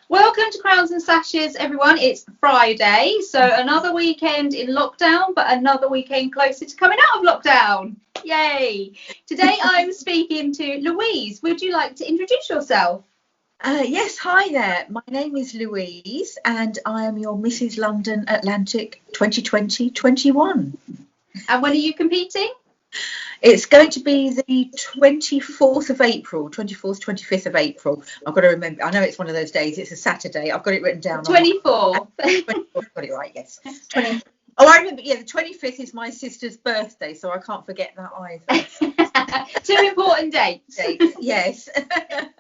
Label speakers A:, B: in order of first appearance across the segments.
A: Welcome to Crowns and Sashes, everyone. It's Friday, so another weekend in lockdown, but another weekend closer to coming out of lockdown. Yay! Today I'm speaking to Louise. Would you like to introduce yourself?
B: Yes, hi there. My name is Louise and I am your Mrs. London Atlantic 2020-21.
A: And when are you competing?
B: It's going to be the 24th of April, 24th, 25th of April. I've got to remember, I know it's one of those days, it's a Saturday. I've got it written down.
A: 24th.
B: 24th, got it right, yes. Oh, I remember, yeah, the 25th is my sister's birthday, so I can't forget that either.
A: Two important dates.
B: Yes.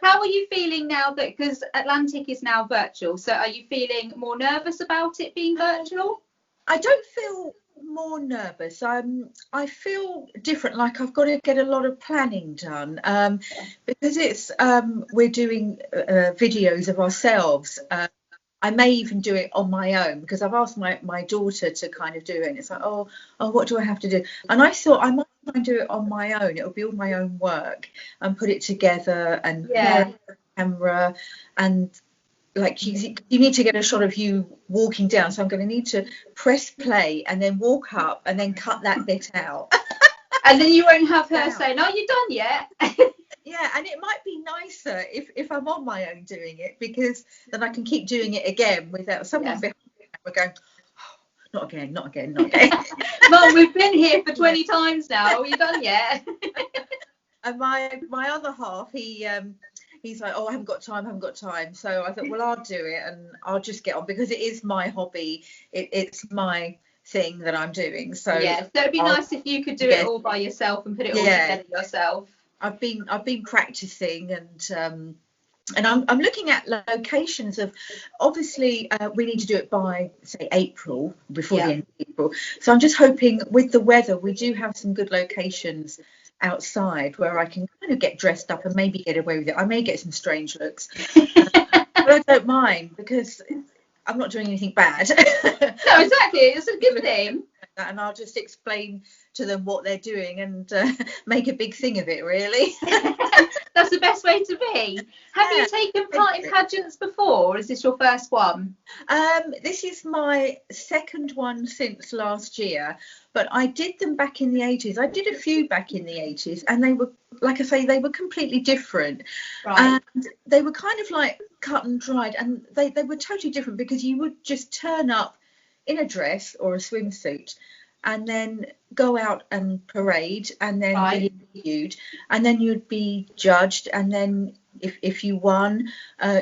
A: How are you feeling now that, because Atlantic is now virtual, so are you feeling more nervous about it being virtual?
B: I don't feel more nervous. I feel different, like I've got to get a lot of planning done because it's we're doing videos of ourselves. I may even do it on my own because I've asked my daughter to kind of do it, and it's like, oh, what do I have to do? And I thought I might try and do it on my own. It'll be all my own work and put it together and camera and like you need to get a shot of you walking down, so I'm going to need to press play and then walk up and then cut that bit out.
A: And then you won't have her saying, "Are you done yet?"
B: Yeah, and it might be nicer if I'm on my own doing it, because then I can keep doing it again without someone behind me. We're going, oh, not again.
A: Mum, we've been here for 20 times now. Are you done yet?
B: And my other half, he's like, oh, I haven't got time. So I thought, well, I'll do it and I'll just get on because it is my hobby. It's my thing that I'm doing. So
A: yeah, so it'd be nice if you could do it all by yourself and put it all together yourself.
B: I've been practicing and I'm looking at locations of, obviously we need to do it by say April, before the end of April. So I'm just hoping with the weather we do have some good locations outside where I can kind of get dressed up and maybe get away with it. I may get some strange looks, but I don't mind because I'm not doing anything bad.
A: No, exactly. It's a good thing.
B: And I'll just explain to them what they're doing and make a big thing of it, really.
A: That's the best way to be. Have you taken part in pageants before, or is this your first one?
B: This is my second one since last year, but I did them back in the 80s. I did a few back in the 80s, and they were, like I say, they were completely different.
A: Right.
B: And they were kind of like cut and dried, and they were totally different because you would just turn up in a dress or a swimsuit and then go out and parade and then be interviewed, and then you'd be judged, and then if you won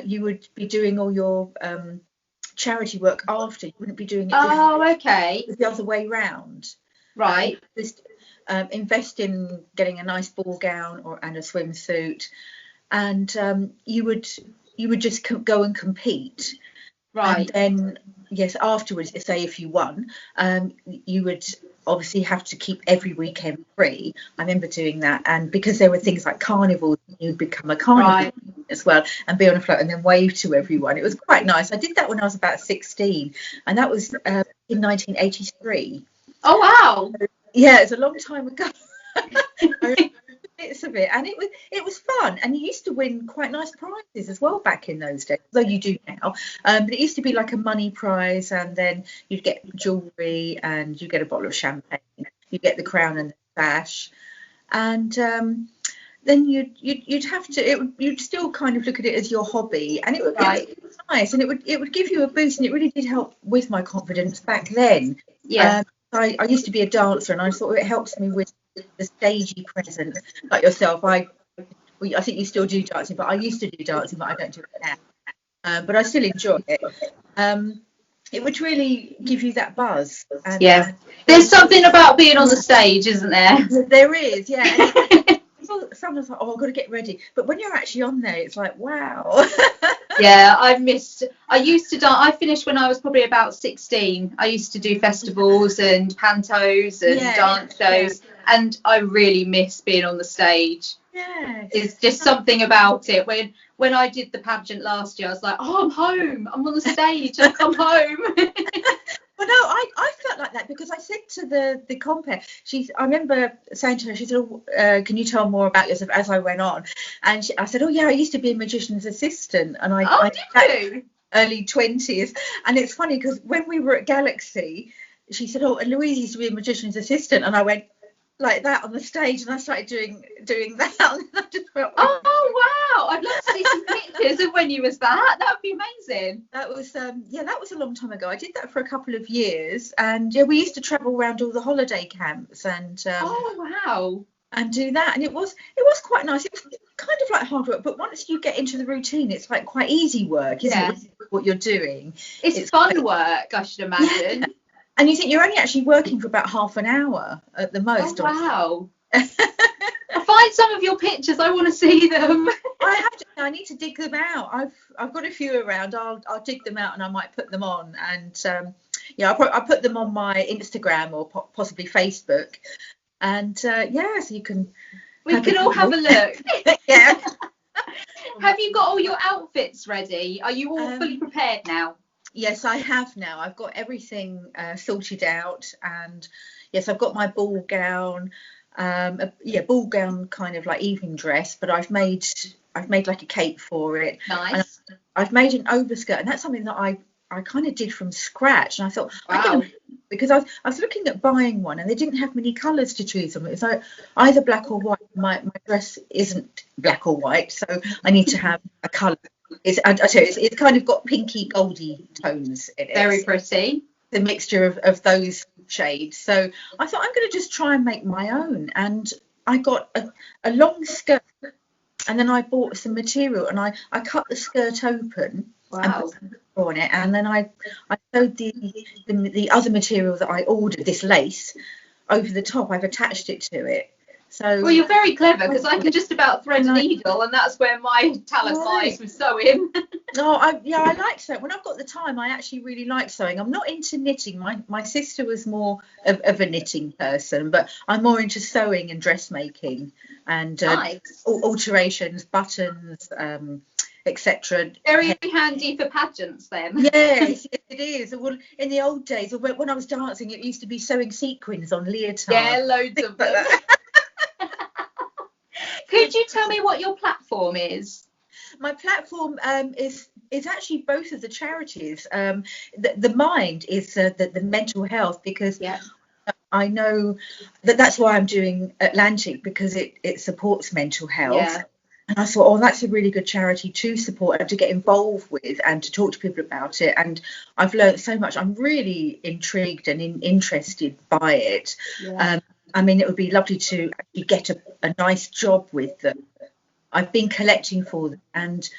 B: you would be doing all your charity work after. You wouldn't be doing it the other way round. Just invest in getting a nice ball gown and a swimsuit, and you would just go and compete. And then afterwards, say if you won, you would obviously have to keep every weekend free. I remember doing that, and because there were things like carnivals, you'd become a carnival as well and be on a float and then wave to everyone. It was quite nice. I did that when I was about 16, and that was in 1983.
A: Oh wow!
B: Yeah, it's a long time ago. Bits of it, and it was fun, and you used to win quite nice prizes as well back in those days, though you do now, but it used to be like a money prize, and then you'd get jewelry and you get a bottle of champagne, you get the crown and the sash, and then you'd have to you'd still kind of look at it as your hobby, and it was nice, and it would give you a boost, and it really did help with my confidence back then. I used to be a dancer, and I thought it helps me with the stagey presence, like yourself. I think you still do dancing, but I used to do dancing, but I don't do it now. But I still enjoy it. It would really give you that buzz. And,
A: there's something about being on the stage, isn't there?
B: There is, yeah. Sometimes like, I've got to get ready, but when you're actually on there, it's like, wow.
A: Yeah, I used to dance. I finished when I was probably about 16. I used to do festivals and pantos and dance shows, and I really miss being on the stage. It's just something about it. When I did the pageant last year, I was like, oh, I'm home. I'm on the stage. I've come home.
B: Well, no, I felt like that because I said to the compere, I remember saying to her, she said, oh, can you tell more about yourself as I went on? And I said, oh yeah, I used to be a magician's assistant, and I
A: did you?
B: Early 20s. And it's funny because when we were at Galaxy, she said, oh, and Louise used to be a magician's assistant, and I went like that on the stage, and I started doing that, and I just felt
A: wow, I'd love to see some pictures of when you was that would be amazing.
B: That was that was a long time ago. I did that for a couple of years, and yeah, we used to travel around all the holiday camps and
A: wow,
B: and do that, and it was quite nice. It was kind of like hard work, but once you get into the routine, it's like quite easy work, isn't it? What you're doing,
A: it's fun work, I should imagine.
B: Yeah. And you think you're only actually working for about half an hour at the most.
A: Oh, wow. Find some of your pictures. I want to see them.
B: I need to dig them out. I've got a few around. I'll dig them out and I might put them on. And I'll put them on my Instagram or possibly Facebook. And so you can.
A: We can all have a look.
B: Yeah.
A: Have you got all your outfits ready? Are you all fully prepared now?
B: Yes, I have now. I've got everything sorted out, and yes, I've got my ball gown. Ball gown, kind of like evening dress, but I've made like a cape for it.
A: Nice.
B: And I've made an overskirt, and that's something that I kind of did from scratch. And I thought,
A: wow.
B: Because I was looking at buying one, and they didn't have many colours to choose from. It was like either black or white. My dress isn't black or white, so I need to have a colour. It's kind of got pinky goldy tones in it.
A: Very pretty.
B: The mixture of those shades. So I thought I'm going to just try and make my own. And I got a long skirt, and then I bought some material, and I cut the skirt open.
A: Wow.
B: And put some on it, and then I sewed the other material that I ordered, this lace, over the top. I've attached it to it. So,
A: well, you're very clever, because I can just about thread a needle, and that's where my talent lies with sewing.
B: I like sewing. When I've got the time, I actually really like sewing. I'm not into knitting. My sister was more of a knitting person, but I'm more into sewing and dressmaking and
A: nice.
B: Alterations, buttons, etc.
A: Very handy for pageants then.
B: Yes, it is. Well, in the old days, when I was dancing, it used to be sewing sequins on leotards.
A: Yeah, loads of them. Could you tell me what your platform is?
B: My platform is actually both of the charities. The mind is the mental health, because I know that's why I'm doing Atlantic, because it supports mental health.
A: Yeah.
B: And I thought, that's a really good charity to support and to get involved with and to talk to people about it. And I've learned so much. I'm really intrigued and interested by it.
A: Yeah.
B: I mean, it would be lovely to actually get a nice job with them. I've been collecting for them, and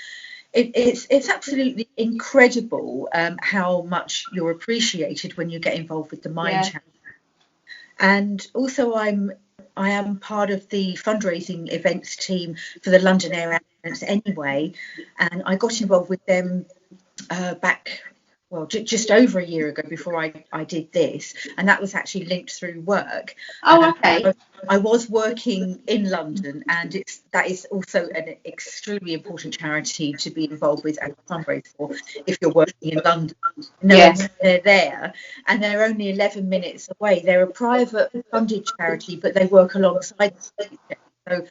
B: it's absolutely incredible how much you're appreciated when you get involved with the Mind Channel. And also I am part of the fundraising events team for the London Air Ambulance anyway, and I got involved with them back, just over a year ago, before I did this, and that was actually linked through work.
A: Oh, okay.
B: I was working in London, and that is also an extremely important charity to be involved with and fundraise for if you're working in London. They're there, and they're only 11 minutes away. They're a private funded charity, but they work alongside the state. So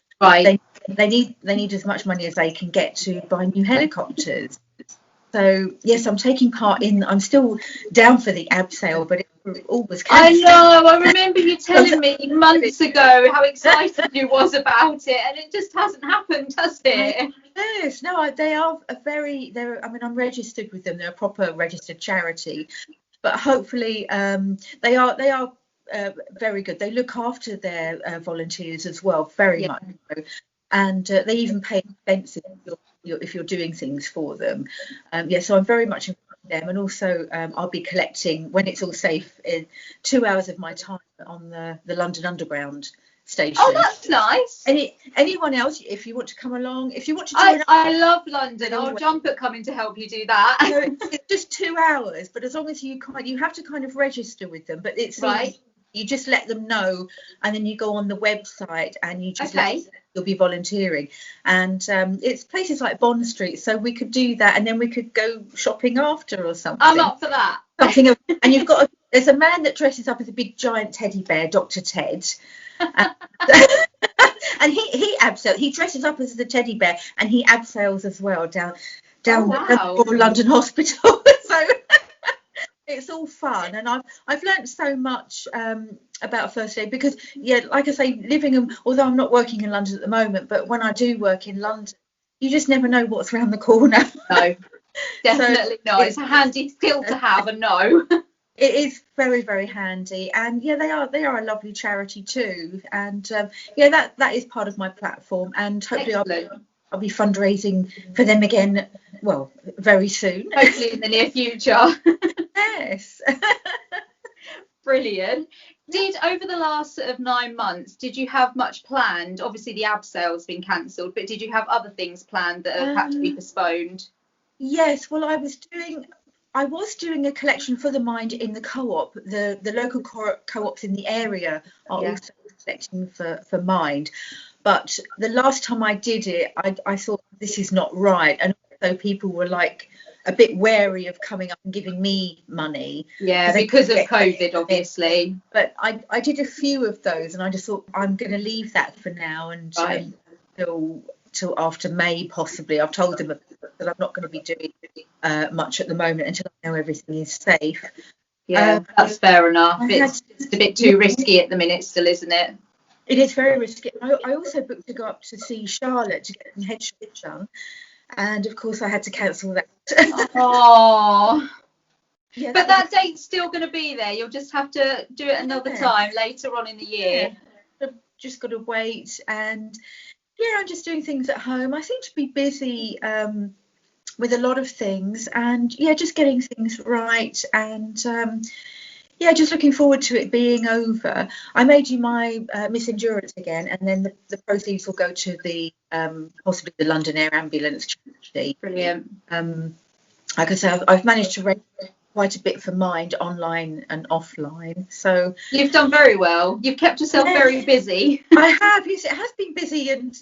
B: they need as much money as they can get to buy new helicopters. So yes, I'm taking part in. I'm still down for the abseil, but it all was cancelled.
A: I know. I remember you telling me months ago how excited you was about it, and it just hasn't happened, has it?
B: Yes. No. They are I'm registered with them. They're a proper registered charity, but hopefully they are very good. They look after their volunteers as well, very much so. And they even pay expenses if you're doing things for them. So I'm very much involved with them, and also I'll be collecting, when it's all safe, in 2 hours of my time on the London Underground station.
A: Oh, that's nice.
B: Anyone else, if you want to come along, if you want to join
A: I love London. I'll jump at coming to help you do that.
B: It's just 2 hours, but as long as you have to kind of register with them, but it's
A: right.
B: You just let them know, and then you go on the website and you just you'll be volunteering. And it's places like Bond Street, so we could do that, and then we could go shopping after or something.
A: I'm up for that.
B: And you've got there's a man that dresses up as a big giant teddy bear, Dr. Ted. And he dresses up as the teddy bear, and he abseils as well down the London Hospital. So it's all fun, and I've learnt so much about first aid, because like I say, although I'm not working in London at the moment, but when I do work in London, you just never know what's around the corner.
A: No, definitely not. It's a handy skill to have, and no.
B: It is very, very handy, and they are a lovely charity too, and that is part of my platform, and hopefully I'll be fundraising for them again, well, very soon.
A: Hopefully in the near future.
B: Yes.
A: Brilliant. Over the last sort of 9 months, did you have much planned? Obviously the abseil's been cancelled, but did you have other things planned that have had to be postponed?
B: Yes, well, I was doing a collection for the Mind in the co-op. The local co-ops in the area are also collecting for Mind. But the last time I did it, I thought this is not right. And also people were like a bit wary of coming up and giving me money.
A: Yeah, because of COVID, obviously.
B: But I did a few of those, and I just thought I'm going to leave that for now and till after May possibly. I've told them that I'm not going to be doing much at the moment until I know everything is safe.
A: Yeah, that's fair enough. It's a bit too risky at the minute still, isn't it?
B: It is very risky. I also booked to go up to see Charlotte to get some headshots done, and of course I had to cancel that.
A: Oh. Yeah, but that date's still going to be there. You'll just have to do it another time later on in the year.
B: Yeah. I've just got to wait, and I'm just doing things at home. I seem to be busy with a lot of things, and just getting things right, and just looking forward to it being over. I made you my Miss Endurance again, and then the proceeds will go to the possibly the London Air Ambulance charity.
A: Brilliant.
B: Like I say, I've managed to raise quite a bit for Mind online and offline. So
A: you've done very well. You've kept yourself very busy.
B: I have. Yes, it has been busy, and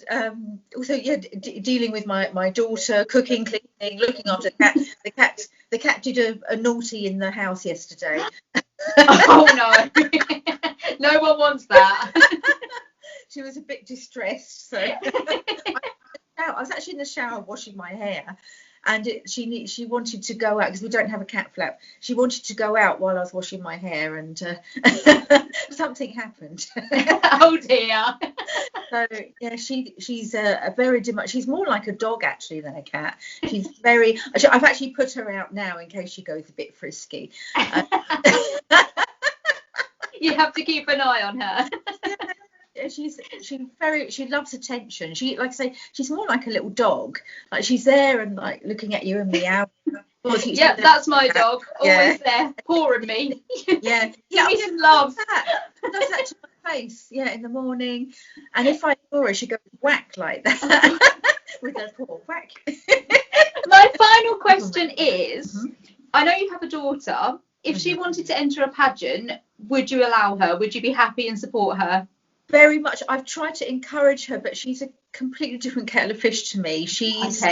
B: also dealing with my daughter, cooking, cleaning, looking after the cat. The cat did a naughty in the house yesterday.
A: Oh no. No one wants that.
B: She was a bit distressed, so I was actually in the shower washing my hair, and she wanted to go out because we don't have a cat flap. She wanted to go out while I was washing my hair, and something happened.
A: Oh dear.
B: So she's a very she's more like a dog actually than a cat. She's very. I've actually put her out now in case she goes a bit frisky.
A: You have to keep an eye on her.
B: She loves attention. Like I say, she's more like a little dog. Like she's there and like looking at you and meowing.
A: Yeah, that's my dog. Always there, pawing me.
B: Yeah,
A: He's love.
B: Does that to my face. Yeah, in the morning. And if I saw her, she goes whack like that with her paw, whack.
A: My final question is: I know you have a daughter. If she wanted to enter a pageant, would you allow her? Would you be happy and support her?
B: Very much. I've tried to encourage her, but she's a completely different kettle of fish to me. She's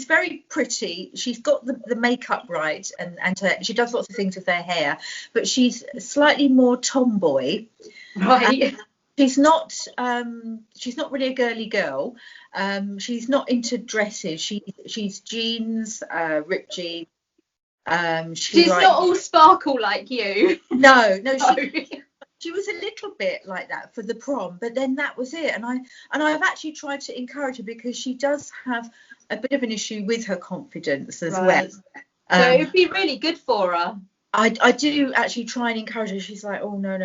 B: very pretty. She's got the makeup right, and she does lots of things with her hair, but she's slightly more tomboy.
A: Right.
B: She's not really a girly girl. She's not into dresses. She's jeans, ripped jeans.
A: She's not all sparkle like you.
B: No. She was a little bit like that for the prom, but then that was it. And I've actually tried to encourage her because she does have a bit of an issue with her confidence as well.
A: So it would be really good for her.
B: I do actually try and encourage her. She's like, oh no.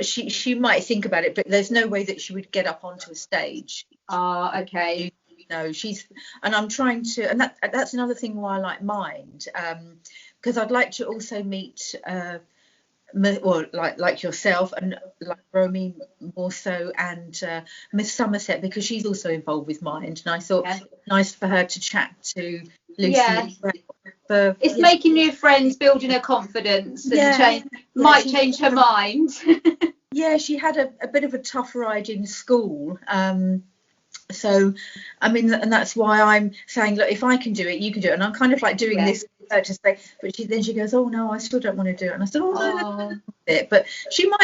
B: She might think about it, but there's no way that she would get up onto a stage.
A: Okay.
B: And I'm trying to, and that's another thing why I like Mind, because I'd like to also meet like yourself and like Romy more so, and Miss Somerset, because she's also involved with Mind, and I thought nice for her to chat to Lucy as well.
A: It's making new friends, building her confidence, and might change her mind.
B: Yeah, she had a bit of a tough ride in school. So, I mean, and that's why I'm saying, look, if I can do it, you can do it. And I'm kind of like doing this to say, but then she goes, oh no, I still don't want to do it. And I said, oh no, but she might